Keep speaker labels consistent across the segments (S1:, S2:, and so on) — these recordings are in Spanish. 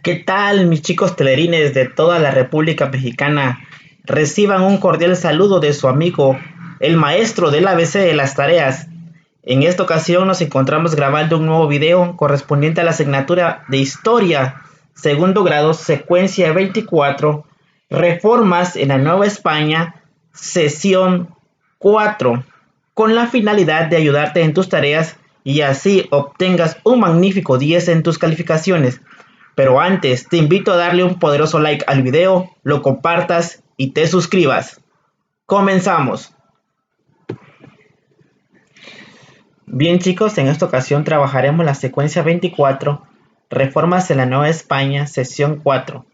S1: ¿Qué tal, mis chicos telerines de toda la República Mexicana? Reciban un cordial saludo de su amigo, el maestro del ABC de las tareas. En esta ocasión nos encontramos grabando un nuevo video correspondiente a la asignatura de Historia, segundo grado, secuencia 24, Reformas en la Nueva España, sesión 4, con la finalidad de ayudarte en tus tareas y así obtengas un magnífico 10 en tus calificaciones. Pero antes, te invito a darle un poderoso like al video, lo compartas y te suscribas. ¡Comenzamos! Bien chicos, en esta ocasión trabajaremos la secuencia 24, Reformas en la Nueva España, sesión 4.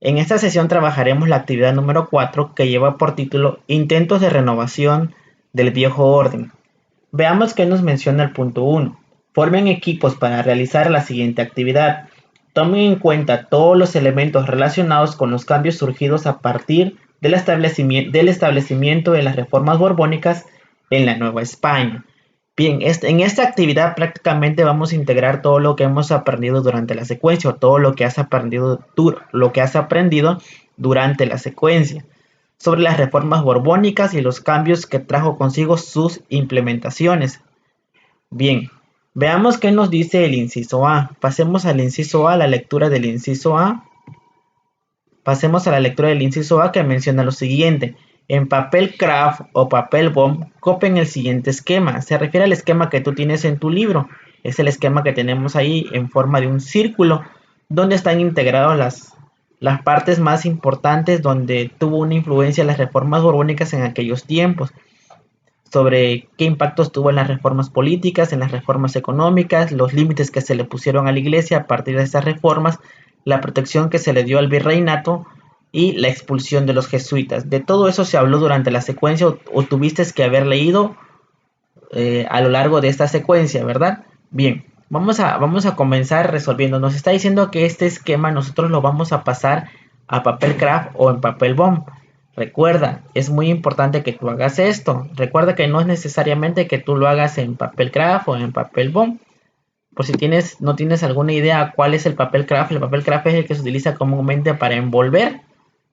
S1: En esta sesión trabajaremos la actividad número 4 que lleva por título Intentos de renovación del viejo orden. Veamos qué nos menciona el punto 1. Formen equipos para realizar la siguiente actividad. Tomen en cuenta todos los elementos relacionados con los cambios surgidos a partir del establecimiento de las reformas borbónicas en la Nueva España. Bien, en esta actividad prácticamente vamos a integrar todo lo que hemos aprendido durante la secuencia o todo lo que has aprendido durante la secuencia sobre las reformas borbónicas y los cambios que trajo consigo sus implementaciones. Bien, veamos qué nos dice el inciso A. Pasemos al inciso A, la lectura del inciso A. Pasemos a la lectura del inciso A que menciona lo siguiente. En papel craft o papel bond, copien el siguiente esquema. Se refiere al esquema que tú tienes en tu libro. Es el esquema que tenemos ahí en forma de un círculo, donde están integradas las partes más importantes donde tuvo una influencia las reformas borbónicas en aquellos tiempos, sobre qué impactos tuvo en las reformas políticas, en las reformas económicas, los límites que se le pusieron a la iglesia a partir de estas reformas, la protección que se le dio al virreinato y la expulsión de los jesuitas. De todo eso se habló durante la secuencia o tuviste que haber leído a lo largo de esta secuencia, ¿verdad? Bien, vamos a comenzar resolviendo. Nos está diciendo que este esquema nosotros lo vamos a pasar a papel craft o en papel bond. Recuerda, es muy importante que tú hagas esto. Recuerda que no es necesariamente que tú lo hagas en papel craft o en papel bond. Por si no tienes alguna idea cuál es el papel craft es el que se utiliza comúnmente para envolver,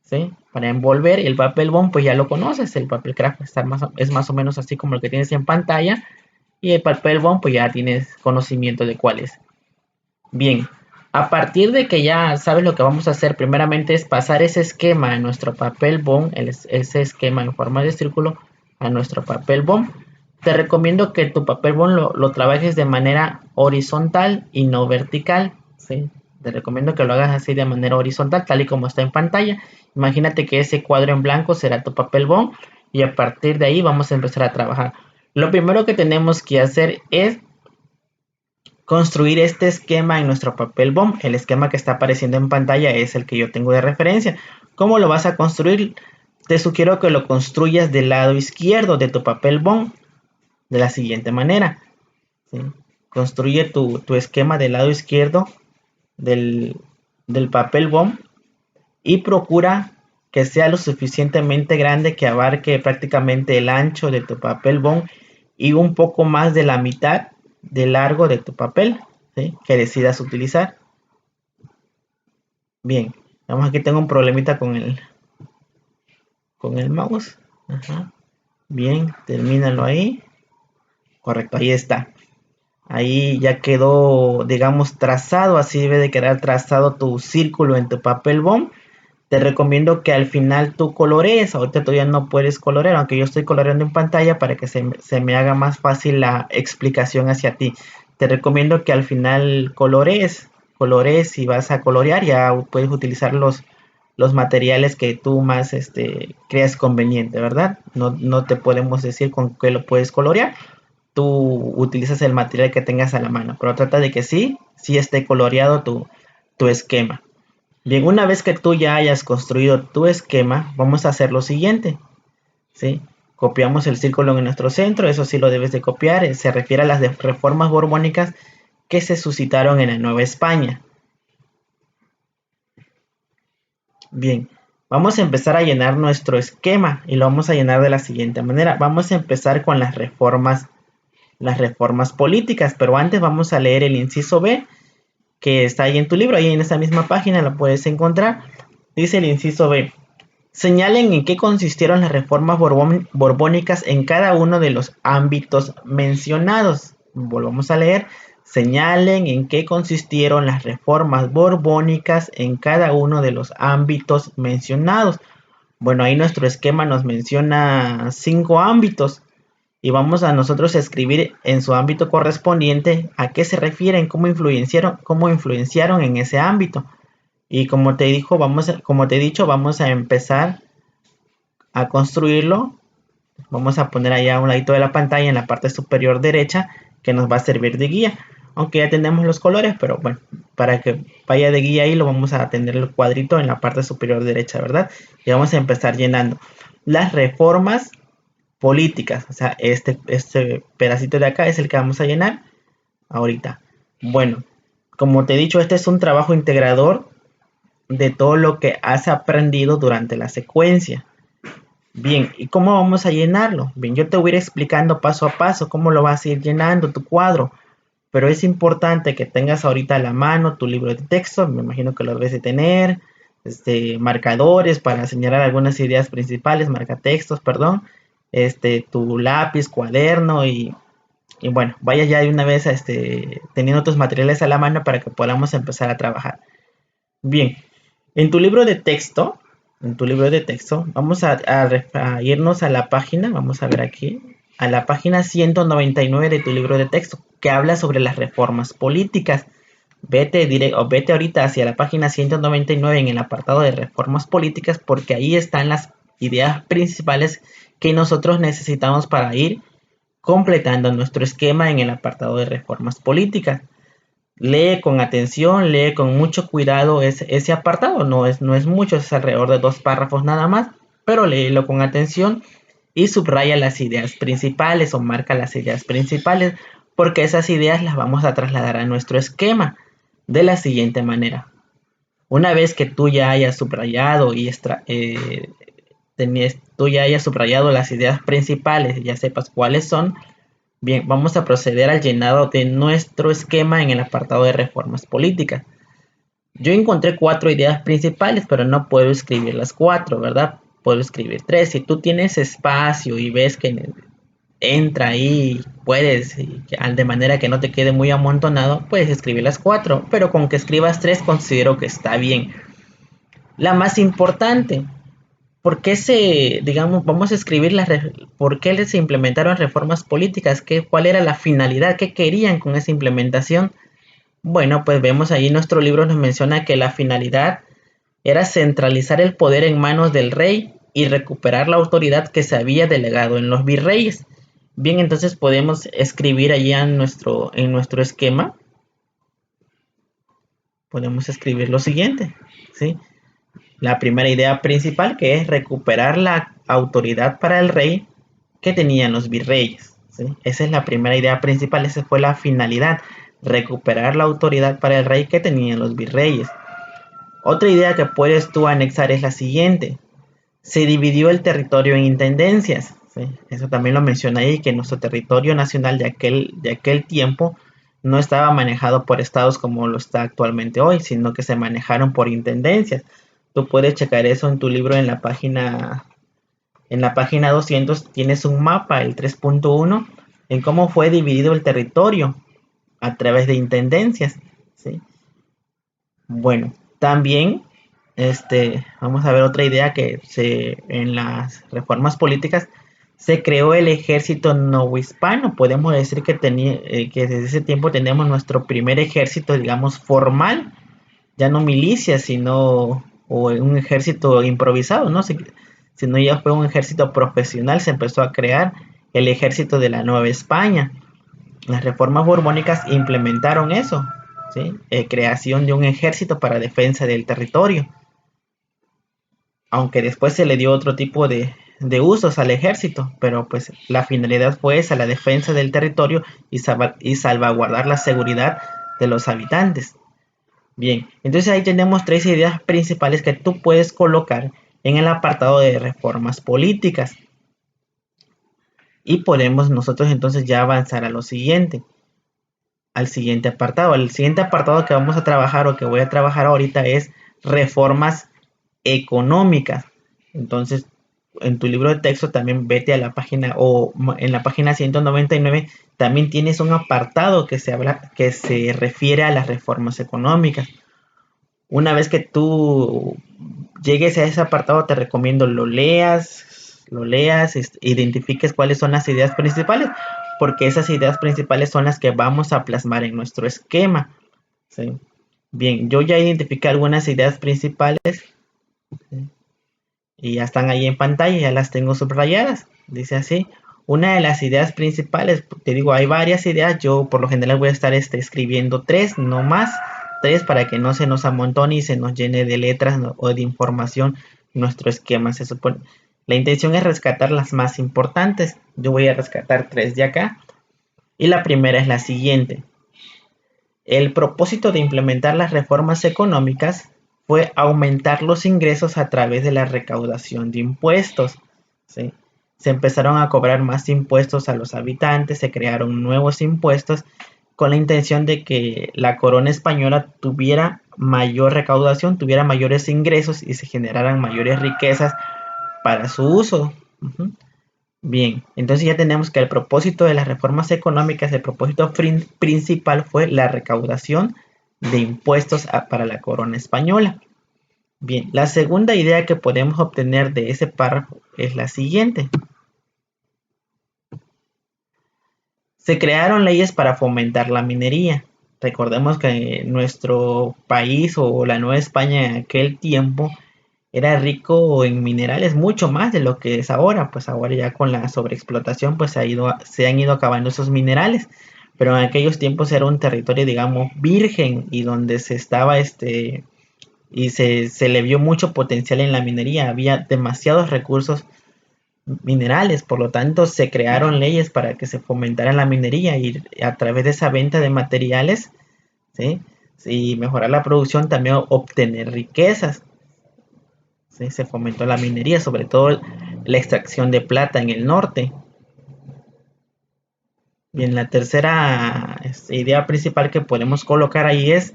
S1: ¿sí? Para envolver. Y el papel bond pues ya lo conoces. El papel craft es más o menos así como el que tienes en pantalla. Y el papel bond pues ya tienes conocimiento de cuál es. Bien, a partir de que ya sabes lo que vamos a hacer, primeramente es pasar ese esquema a nuestro papel bond, ese esquema en forma de círculo a nuestro papel bond. Te recomiendo que tu papel bond lo trabajes de manera horizontal y no vertical, ¿sí? Te recomiendo que lo hagas así de manera horizontal, tal y como está en pantalla. Imagínate que ese cuadro en blanco será tu papel bond y a partir de ahí vamos a empezar a trabajar. Lo primero que tenemos que hacer es construir este esquema en nuestro papel bond. El esquema que está apareciendo en pantalla es el que yo tengo de referencia. ¿Cómo lo vas a construir? Te sugiero que lo construyas del lado izquierdo de tu papel bond de la siguiente manera, ¿sí? Construye tu esquema del lado izquierdo del papel bond y procura que sea lo suficientemente grande que abarque prácticamente el ancho de tu papel bond y un poco más de la mitad de largo de tu papel, ¿sí? Que decidas utilizar. Bien, vamos, aquí tengo un problemita con el mouse. Ajá. Bien, termínalo ahí. Correcto, ahí está. Ahí ya quedó, digamos, trazado. Así debe de quedar trazado tu círculo en tu papel bond. Te recomiendo que al final tú colorees. Ahorita todavía no puedes colorear, aunque yo estoy coloreando en pantalla para que se me haga más fácil la explicación hacia ti. Te recomiendo que al final colorees. Si vas a colorear, ya puedes utilizar los materiales que tú más creas conveniente, ¿verdad? No te podemos decir con qué lo puedes colorear. Tú utilizas el material que tengas a la mano, pero trata de que sí esté coloreado tu esquema. Bien, una vez que tú ya hayas construido tu esquema, vamos a hacer lo siguiente, ¿sí? Copiamos el círculo en nuestro centro, eso sí lo debes de copiar, se refiere a las reformas borbónicas que se suscitaron en la Nueva España. Bien, vamos a empezar a llenar nuestro esquema y lo vamos a llenar de la siguiente manera. Vamos a empezar con las reformas políticas, pero antes vamos a leer el inciso B, que está ahí en tu libro, ahí en esa misma página la puedes encontrar. Dice el inciso B. Señalen en qué consistieron las reformas borbónicas en cada uno de los ámbitos mencionados. Volvamos a leer. Señalen en qué consistieron las reformas borbónicas en cada uno de los ámbitos mencionados. Bueno, ahí nuestro esquema nos menciona 5 ámbitos y vamos a nosotros a escribir en su ámbito correspondiente a qué se refieren, cómo influenciaron en ese ámbito. Y como te he dicho, vamos a empezar a construirlo. Vamos a poner allá a un ladito de la pantalla en la parte superior derecha que nos va a servir de guía. Aunque ya tenemos los colores, pero bueno, para que vaya de guía ahí lo vamos a tener el cuadrito en la parte superior derecha, ¿verdad? Y vamos a empezar llenando las reformas políticas. O sea, este pedacito de acá es el que vamos a llenar ahorita. Bueno, como te he dicho, este es un trabajo integrador de todo lo que has aprendido durante la secuencia. Bien, ¿y cómo vamos a llenarlo? Bien, yo te voy a ir explicando paso a paso cómo lo vas a ir llenando tu cuadro, pero es importante que tengas ahorita a la mano tu libro de texto, me imagino que lo debes de tener, marcadores para señalar algunas ideas principales, marcatextos, perdón, tu lápiz, cuaderno y bueno, vaya ya de una vez teniendo tus materiales a la mano para que podamos empezar a trabajar. Bien, en tu libro de texto, vamos a irnos a la página, vamos a ver aquí, a la página 199 de tu libro de texto, que habla sobre las reformas políticas. Vete ahorita hacia la página 199 en el apartado de reformas políticas, porque ahí están las ideas principales que nosotros necesitamos para ir completando nuestro esquema en el apartado de reformas políticas. Lee con atención, lee con mucho cuidado ese apartado, no es mucho, es alrededor de 2 párrafos nada más, pero léelo con atención y subraya las ideas principales o marca las ideas principales, porque esas ideas las vamos a trasladar a nuestro esquema de la siguiente manera. Una vez que tú ya hayas subrayado las ideas principales y ya sepas cuáles son, bien, vamos a proceder al llenado de nuestro esquema en el apartado de reformas políticas. Yo encontré 4 ideas principales, pero no puedo escribir las 4, ¿verdad? Puedo escribir 3. Si tú tienes espacio y ves que entra ahí, puedes, de manera que no te quede muy amontonado, puedes escribir las 4, pero con que escribas 3 considero que está bien. La más importante, ¿por qué vamos a escribir por qué se implementaron reformas políticas? ¿Cuál era la finalidad? ¿Qué querían con esa implementación? Bueno, pues vemos ahí nuestro libro nos menciona que la finalidad era centralizar el poder en manos del rey y recuperar la autoridad que se había delegado en los virreyes. Bien, entonces podemos escribir allí en nuestro esquema. Podemos escribir lo siguiente, ¿sí? La primera idea principal, que es recuperar la autoridad para el rey que tenían los virreyes, ¿sí? Esa es la primera idea principal, esa fue la finalidad, recuperar la autoridad para el rey que tenían los virreyes. Otra idea que puedes tú anexar es la siguiente. Se dividió el territorio en intendencias, ¿sí? Eso también lo menciona ahí, que nuestro territorio nacional de aquel tiempo no estaba manejado por estados como lo está actualmente hoy, sino que se manejaron por intendencias. Tú puedes checar eso en tu libro en la página 200 tienes un mapa, el 3.1, en cómo fue dividido el territorio a través de intendencias, ¿sí? Bueno, también vamos a ver otra idea en las reformas políticas se creó el ejército novohispano. Podemos decir que desde ese tiempo tenemos nuestro primer ejército, digamos, formal, ya no milicia, sino un ejército improvisado, ¿no? Sino ya fue un ejército profesional, se empezó a crear el ejército de la Nueva España. Las reformas borbónicas implementaron eso, ¿sí? Creación de un ejército para defensa del territorio. Aunque después se le dio otro tipo de usos al ejército, pero pues la finalidad fue esa, la defensa del territorio y salvaguardar la seguridad de los habitantes. Bien, entonces ahí tenemos 3 ideas principales que tú puedes colocar en el apartado de reformas políticas. Y podemos nosotros entonces ya avanzar a lo siguiente. al siguiente apartado. El siguiente apartado que vamos a trabajar o que voy a trabajar ahorita es reformas económicas. Entonces, en tu libro de texto también vete a la página o en la página 199 también tienes un apartado que se refiere a las reformas económicas. Una vez que tú llegues a ese apartado, te recomiendo lo leas, identifiques cuáles son las ideas principales, porque esas ideas principales son las que vamos a plasmar en nuestro esquema. ¿Sí? Bien, yo ya identifiqué algunas ideas principales, ¿sí? Y ya están ahí en pantalla, ya las tengo subrayadas. Dice así, una de las ideas principales, te digo, hay varias ideas, yo por lo general voy a estar escribiendo tres, no más, tres para que no se nos amontone y se nos llene de letras o de información nuestro esquema. Se supone, la intención es rescatar las más importantes. Yo voy a rescatar tres de acá. Y la primera es la siguiente. El propósito de implementar las reformas económicas fue aumentar los ingresos a través de la recaudación de impuestos. ¿Sí? Se empezaron a cobrar más impuestos a los habitantes, se crearon nuevos impuestos con la intención de que la corona española tuviera mayor recaudación, tuviera mayores ingresos y se generaran mayores riquezas para su uso. Bien, entonces ya tenemos que el propósito de las reformas económicas, el propósito principal fue la recaudación de impuestos para la corona española. Bien, la segunda idea que podemos obtener de ese párrafo es la siguiente. Se crearon leyes para fomentar la minería. Recordemos que nuestro país o la Nueva España en aquel tiempo era rico en minerales, mucho más de lo que es ahora. Pues ahora ya con la sobreexplotación pues se han ido acabando esos minerales. Pero en aquellos tiempos era un territorio, digamos, virgen y donde se estaba y se le vio mucho potencial en la minería. Había demasiados recursos minerales, por lo tanto se crearon leyes para que se fomentara la minería y a través de esa venta de materiales, ¿sí? Y mejorar la producción, también obtener riquezas. ¿Sí? Se fomentó la minería, sobre todo la extracción de plata en el norte. Bien, la tercera idea principal que podemos colocar ahí es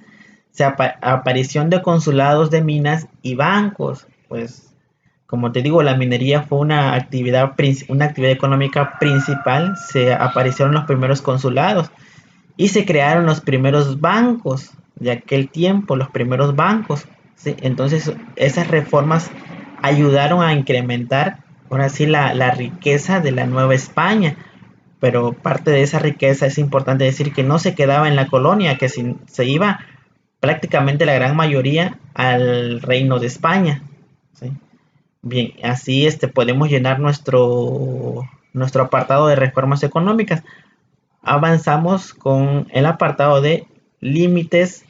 S1: aparición de consulados de minas y bancos. Pues, como te digo, la minería fue una actividad económica principal. Se aparecieron los primeros consulados y se crearon los primeros bancos de aquel tiempo, los primeros bancos. ¿Sí? Entonces, esas reformas ayudaron a incrementar, ahora sí, la riqueza de la Nueva España. Pero parte de esa riqueza es importante decir que no se quedaba en la colonia, que se iba prácticamente la gran mayoría al Reino de España. ¿Sí? Bien, así podemos llenar nuestro apartado de reformas económicas. Avanzamos con el apartado de límites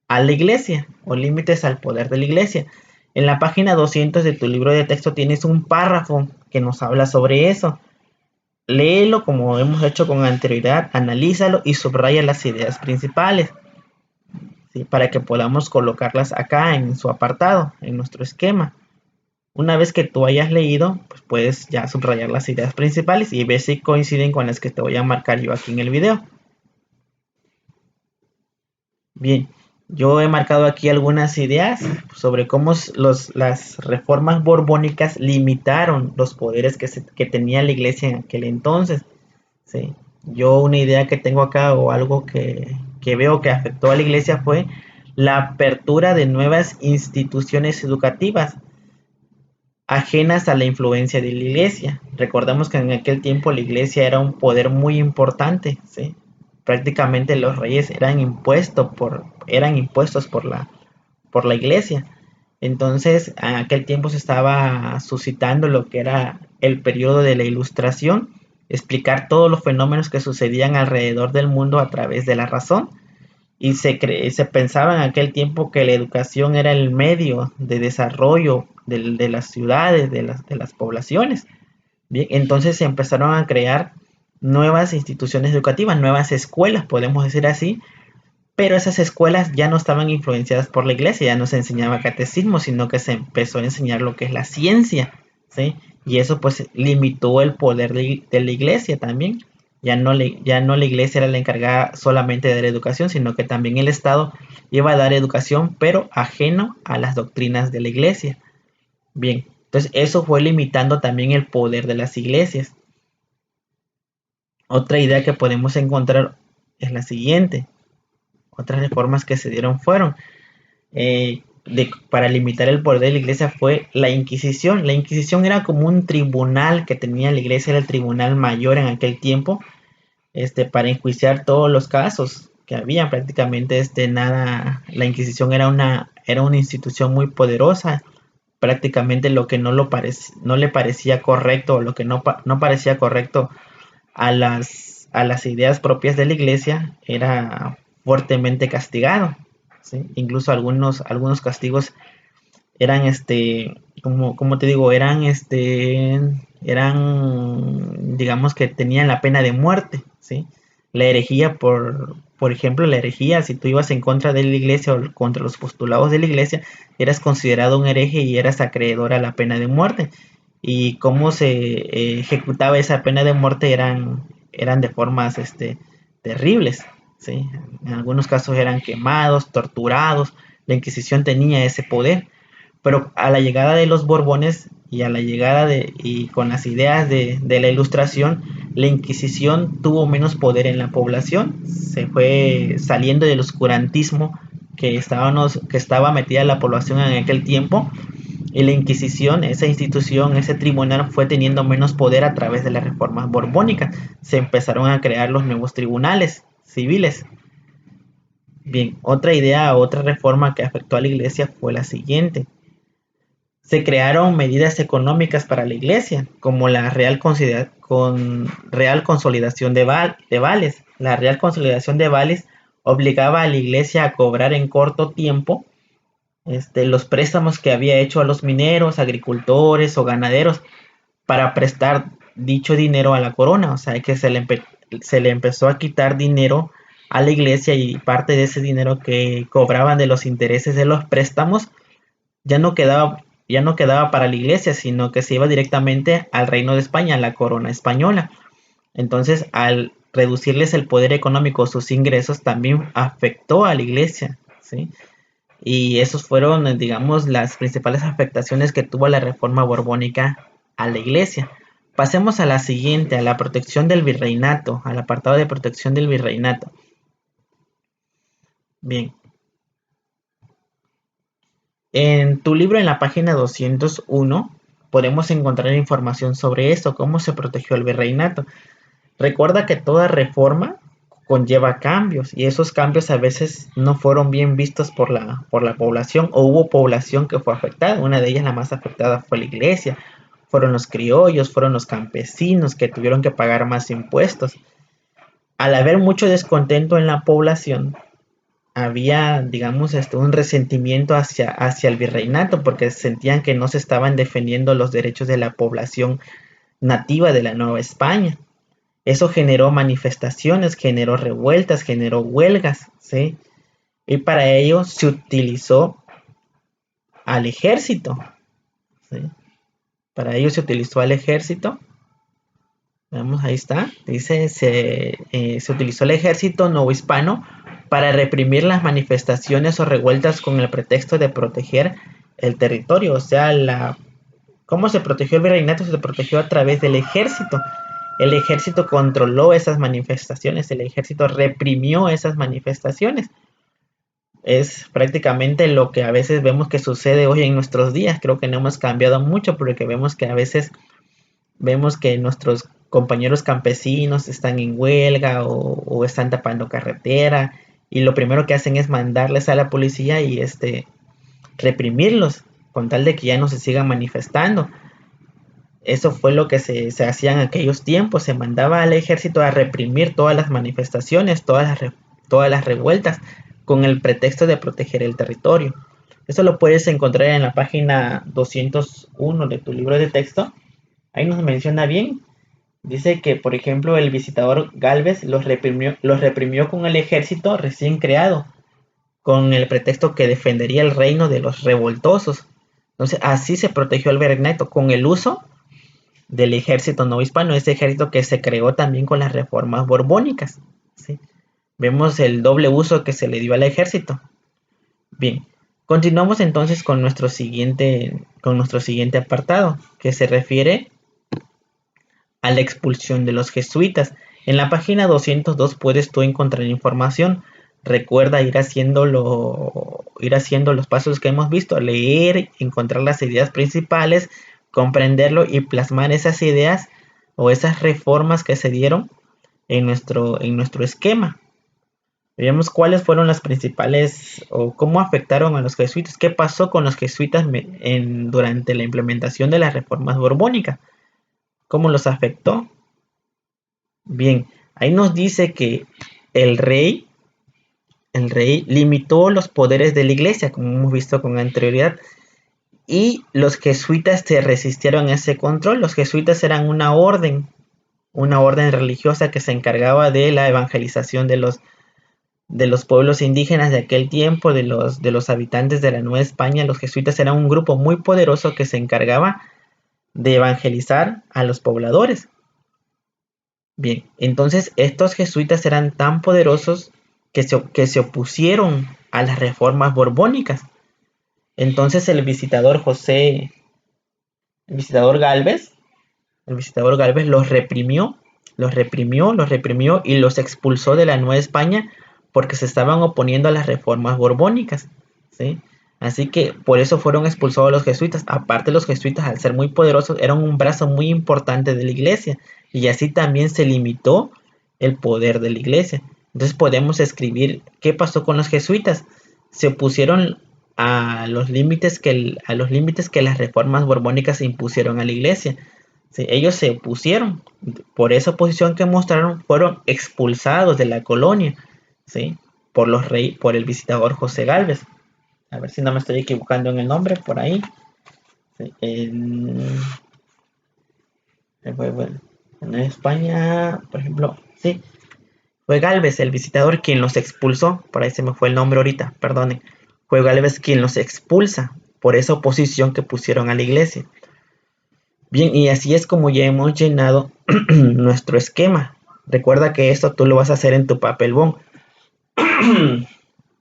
S1: a la iglesia o límites al poder de la iglesia. En la página 200 de tu libro de texto tienes un párrafo que nos habla sobre eso. Léelo como hemos hecho con anterioridad, analízalo y subraya las ideas principales, ¿sí? Para que podamos colocarlas acá en su apartado, en nuestro esquema. Una vez que tú hayas leído, pues puedes ya subrayar las ideas principales y ver si coinciden con las que te voy a marcar yo aquí en el video. Bien, yo he marcado aquí algunas ideas sobre cómo las reformas borbónicas limitaron los poderes que tenía la iglesia en aquel entonces. ¿Sí? Yo una idea que tengo acá o algo que veo que afectó a la iglesia fue la apertura de nuevas instituciones educativas ajenas a la influencia de la iglesia. Recordemos que en aquel tiempo la iglesia era un poder muy importante, ¿sí? Prácticamente los reyes eran impuestos por la iglesia. Entonces, en aquel tiempo se estaba suscitando lo que era el periodo de la Ilustración, explicar todos los fenómenos que sucedían alrededor del mundo a través de la razón. Y se pensaba en aquel tiempo que la educación era el medio de desarrollo de las ciudades, de las poblaciones. Bien, entonces se empezaron a crear nuevas instituciones educativas, nuevas escuelas, podemos decir así, pero esas escuelas ya no estaban influenciadas por la iglesia, ya no se enseñaba catecismo, sino que se empezó a enseñar lo que es la ciencia, ¿sí? Y eso pues limitó el poder de la iglesia también, ya no la iglesia era la encargada solamente de dar educación, sino que también el Estado iba a dar educación, pero ajeno a las doctrinas de la iglesia. Bien, entonces eso fue limitando también el poder de las iglesias. Otra idea que podemos encontrar es la siguiente. Otras reformas que se dieron fueron para limitar el poder de la iglesia fue la Inquisición. La Inquisición era como un tribunal que tenía la iglesia, era el tribunal mayor en aquel tiempo, para enjuiciar todos los casos que había. Prácticamente nada, la Inquisición era una institución muy poderosa. Prácticamente lo que no le parecía correcto, o lo que no parecía correcto a las ideas propias de la iglesia, era fuertemente castigado, ¿sí? Incluso algunos castigos eran como te digo, digamos que tenían la pena de muerte, ¿sí? La herejía, por ejemplo, la herejía, si tú ibas en contra de la iglesia o contra los postulados de la iglesia, eras considerado un hereje y eras acreedor a la pena de muerte. Y cómo se ejecutaba esa pena de muerte eran de formas terribles, ¿sí? En algunos casos eran quemados, torturados. La Inquisición tenía ese poder, pero a la llegada de los Borbones y a la llegada y con las ideas de la Ilustración, la Inquisición tuvo menos poder en la población, se fue saliendo del oscurantismo que estaba metida la población en aquel tiempo, y la Inquisición, esa institución, ese tribunal, fue teniendo menos poder a través de las reformas borbónicas. Se empezaron a crear los nuevos tribunales civiles. Bien, otra reforma que afectó a la iglesia fue la siguiente. Se crearon medidas económicas para la iglesia, como la Real Consolidación de Vales. La Real Consolidación de Vales obligaba a la iglesia a cobrar en corto tiempo los préstamos que había hecho a los mineros, agricultores o ganaderos para prestar dicho dinero a la corona. O sea, que se le empezó a quitar dinero a la iglesia, y parte de ese dinero que cobraban de los intereses de los préstamos ya no quedaba, ya no quedaba para la iglesia, sino que se iba directamente al reino de España, a la corona española. Entonces, al reducirles el poder económico, sus ingresos, también afectó a la iglesia, ¿sí? Y esos fueron, digamos, las principales afectaciones que tuvo la reforma borbónica a la iglesia. Pasemos a la siguiente, a la protección del virreinato, al apartado de protección del virreinato. Bien. En tu libro, en la página 201, podemos encontrar información sobre esto, cómo se protegió el virreinato. Recuerda que toda reforma conlleva cambios, y esos cambios a veces no fueron bien vistos por la población, o hubo población que fue afectada. Una de ellas, la más afectada, fue la iglesia. Fueron los criollos, fueron los campesinos que tuvieron que pagar más impuestos. Al haber mucho descontento en la población, había, digamos, un resentimiento hacia el virreinato, porque sentían que no se estaban defendiendo los derechos de la población nativa de la Nueva España. Eso generó manifestaciones, generó revueltas, generó huelgas, ¿sí? Y para ello se utilizó al ejército, ¿sí? Para ello se utilizó al ejército. Vamos, ahí está. Dice, se utilizó el ejército novohispano para reprimir las manifestaciones o revueltas con el pretexto de proteger el territorio. O sea, ¿cómo se protegió el virreinato? Se protegió a través del ejército. El ejército controló esas manifestaciones, el ejército reprimió esas manifestaciones. Es prácticamente lo que a veces vemos que sucede hoy en nuestros días. Creo que no hemos cambiado mucho, porque vemos que a veces vemos que nuestros compañeros campesinos están en huelga, o están tapando carretera, y lo primero que hacen es mandarles a la policía y reprimirlos con tal de que ya no se sigan manifestando. Eso fue lo que se hacía en aquellos tiempos. Se mandaba al ejército a reprimir todas las manifestaciones, todas las revueltas, con el pretexto de proteger el territorio. Eso lo puedes encontrar en la página 201 de tu libro de texto. Ahí nos menciona bien. Dice que, por ejemplo, el visitador Gálvez los reprimió con el ejército recién creado, con el pretexto que defendería el reino de los revoltosos. Entonces, así se protegió el virreinato, con el uso del ejército novohispano, ese ejército que se creó también con las reformas borbónicas, ¿sí? Vemos el doble uso que se le dio al ejército. Bien, continuamos entonces con nuestro siguiente apartado, que se refiere a la expulsión de los jesuitas. En la página 202 puedes tú encontrar información. Recuerda ir haciendo los pasos que hemos visto, leer, encontrar las ideas principales, comprenderlo y plasmar esas ideas o esas reformas que se dieron en nuestro esquema. Veamos cuáles fueron las principales o cómo afectaron a los jesuitas, qué pasó con los jesuitas durante la implementación de las reformas borbónicas, cómo los afectó. Bien, ahí nos dice que el rey limitó los poderes de la iglesia, como hemos visto con anterioridad, y los jesuitas se resistieron a ese control. Los jesuitas eran una orden religiosa que se encargaba de la evangelización de los pueblos indígenas de aquel tiempo, de los habitantes de la Nueva España. Los jesuitas eran un grupo muy poderoso que se encargaba de evangelizar a los pobladores. Bien, entonces estos jesuitas eran tan poderosos que se opusieron a las reformas borbónicas. Entonces el visitador Galvez los reprimió y los expulsó de la Nueva España porque se estaban oponiendo a las reformas borbónicas, ¿sí? Así que por eso fueron expulsados los jesuitas. Aparte, los jesuitas, al ser muy poderosos, eran un brazo muy importante de la iglesia, y así también se limitó el poder de la iglesia. Entonces podemos escribir qué pasó con los jesuitas. Se opusieron a los límites que las reformas borbónicas impusieron a la iglesia. Sí, ellos se opusieron. Por esa oposición que mostraron, fueron expulsados de la colonia, ¿sí? Por el visitador José Gálvez. A ver si no me estoy equivocando en el nombre por ahí. Sí, en España, por ejemplo, sí, fue Gálvez, el visitador, quien los expulsó. Por ahí se me fue el nombre ahorita, perdonen. Fue Gálvez quien los expulsa por esa oposición que pusieron a la iglesia. Bien, y así es como ya hemos llenado nuestro esquema. Recuerda que esto tú lo vas a hacer en tu papel bond.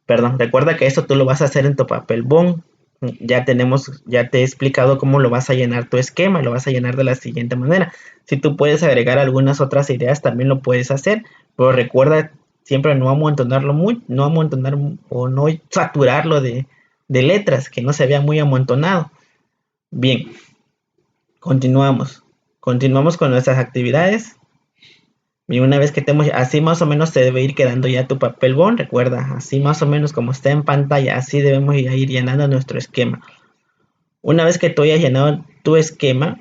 S1: Perdón, recuerda que esto tú lo vas a hacer en tu papel bond. Ya te he explicado cómo lo vas a llenar tu esquema. Lo vas a llenar de la siguiente manera. Si tú puedes agregar algunas otras ideas, también lo puedes hacer. Pero recuerda siempre no amontonarlo no amontonar o no saturarlo de letras, que no se vea muy amontonado. Bien, continuamos con nuestras actividades. Y una vez que tenemos, así más o menos se debe ir quedando ya tu papel bond. Recuerda, así más o menos como está en pantalla, así debemos ir llenando nuestro esquema. Una vez que tú hayas llenado tu esquema,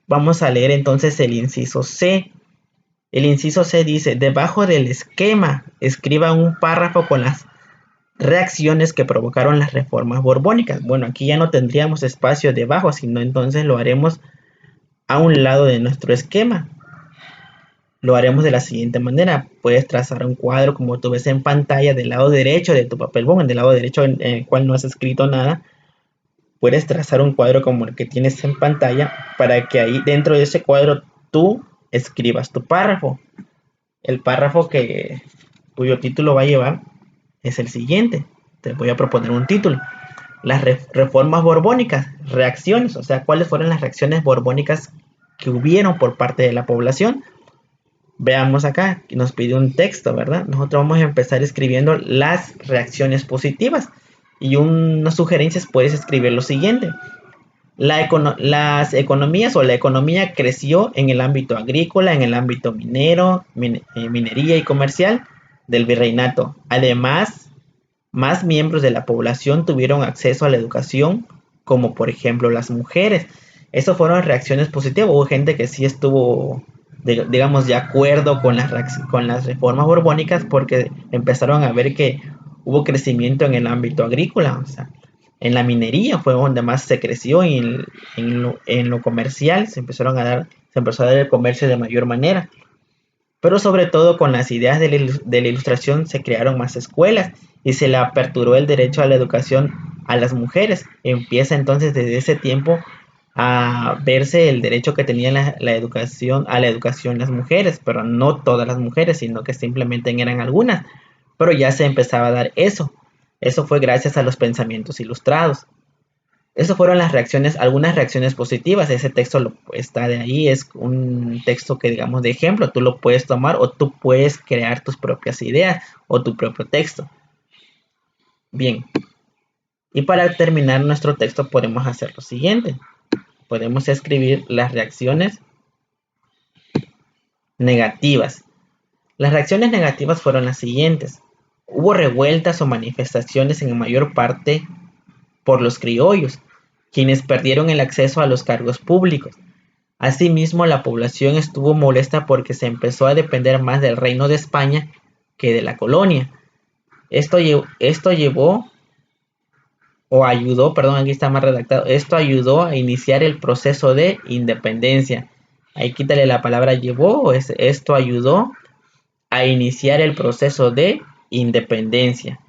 S1: vamos a leer entonces el inciso C. El inciso C dice: debajo del esquema, escriba un párrafo con las reacciones que provocaron las reformas borbónicas. Bueno, aquí ya no tendríamos espacio debajo, sino entonces lo haremos a un lado de nuestro esquema. Lo haremos de la siguiente manera. Puedes trazar un cuadro como tú ves en pantalla del lado derecho de tu papel bond, del lado derecho en el cual no has escrito nada. Puedes trazar un cuadro como el que tienes en pantalla para que ahí dentro de ese cuadro tú escribas tu párrafo. El párrafo cuyo título va a llevar es el siguiente. Te voy a proponer un título: las reformas borbónicas, reacciones, o sea, cuáles fueron las reacciones borbónicas que hubieron por parte de la población. Veamos acá, nos pide un texto, ¿verdad? Nosotros vamos a empezar escribiendo las reacciones positivas. Y unas sugerencias, puedes escribir lo siguiente: las economías o la economía creció en el ámbito agrícola, en el ámbito minero, minería y comercial del virreinato. Además, más miembros de la población tuvieron acceso a la educación, como por ejemplo las mujeres. Esas fueron reacciones positivas. Hubo gente que sí estuvo, digamos, de acuerdo con las reformas borbónicas, porque empezaron a ver que hubo crecimiento en el ámbito agrícola. O sea, en la minería fue donde más se creció, y en lo comercial se empezó a dar el comercio de mayor manera. Pero sobre todo con las ideas de la ilustración se crearon más escuelas y se le aperturó el derecho a la educación a las mujeres. Empieza entonces desde ese tiempo a verse el derecho que tenían la educación, a la educación las mujeres, pero no todas las mujeres, sino que simplemente eran algunas. Pero ya se empezaba a dar eso. Eso fue gracias a los pensamientos ilustrados. Esas fueron las reacciones, algunas reacciones positivas. Ese texto está de ahí, es un texto que digamos de ejemplo. Tú lo puedes tomar o tú puedes crear tus propias ideas o tu propio texto. Bien. Y para terminar nuestro texto podemos hacer lo siguiente. Podemos escribir las reacciones negativas. Las reacciones negativas fueron las siguientes. Hubo revueltas o manifestaciones en mayor parte por los criollos, quienes perdieron el acceso a los cargos públicos. Asimismo, la población estuvo molesta porque se empezó a depender más del Reino de España que de la colonia. Esto llevó o ayudó, perdón, aquí está más redactado, esto ayudó a iniciar el proceso de independencia. Ahí quítale la palabra llevó, esto ayudó a iniciar el proceso de independencia.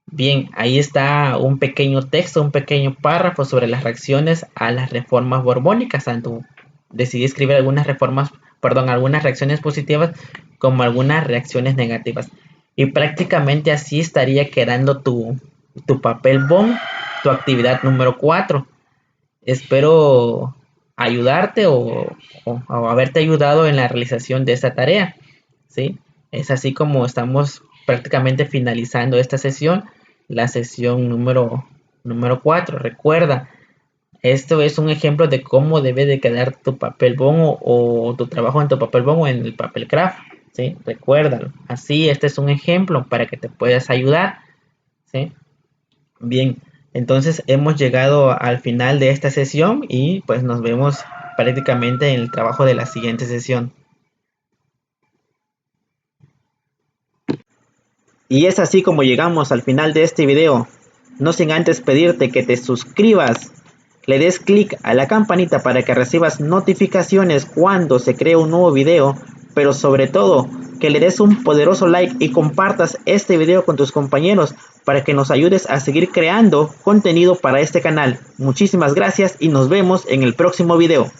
S1: Bien, ahí está un pequeño texto, un pequeño párrafo sobre las reacciones a las reformas borbónicas. Tanto decidí escribir algunas reacciones positivas como algunas reacciones negativas. Y prácticamente así estaría quedando tu papel BOM, tu actividad número 4. Espero ayudarte o haberte ayudado en la realización de esta tarea, ¿sí? Es así como estamos prácticamente finalizando esta sesión, la sesión número 4. Recuerda, esto es un ejemplo de cómo debe de quedar tu papel bond o tu trabajo en tu papel bond o en el papel craft, ¿sí? Recuérdalo. Así, este es un ejemplo para que te puedas ayudar, ¿sí? Bien, entonces hemos llegado al final de esta sesión y pues nos vemos prácticamente en el trabajo de la siguiente sesión. Y es así como llegamos al final de este video. No sin antes pedirte que te suscribas, le des clic a la campanita para que recibas notificaciones cuando se cree un nuevo video, pero sobre todo que le des un poderoso like y compartas este video con tus compañeros para que nos ayudes a seguir creando contenido para este canal. Muchísimas gracias y nos vemos en el próximo video.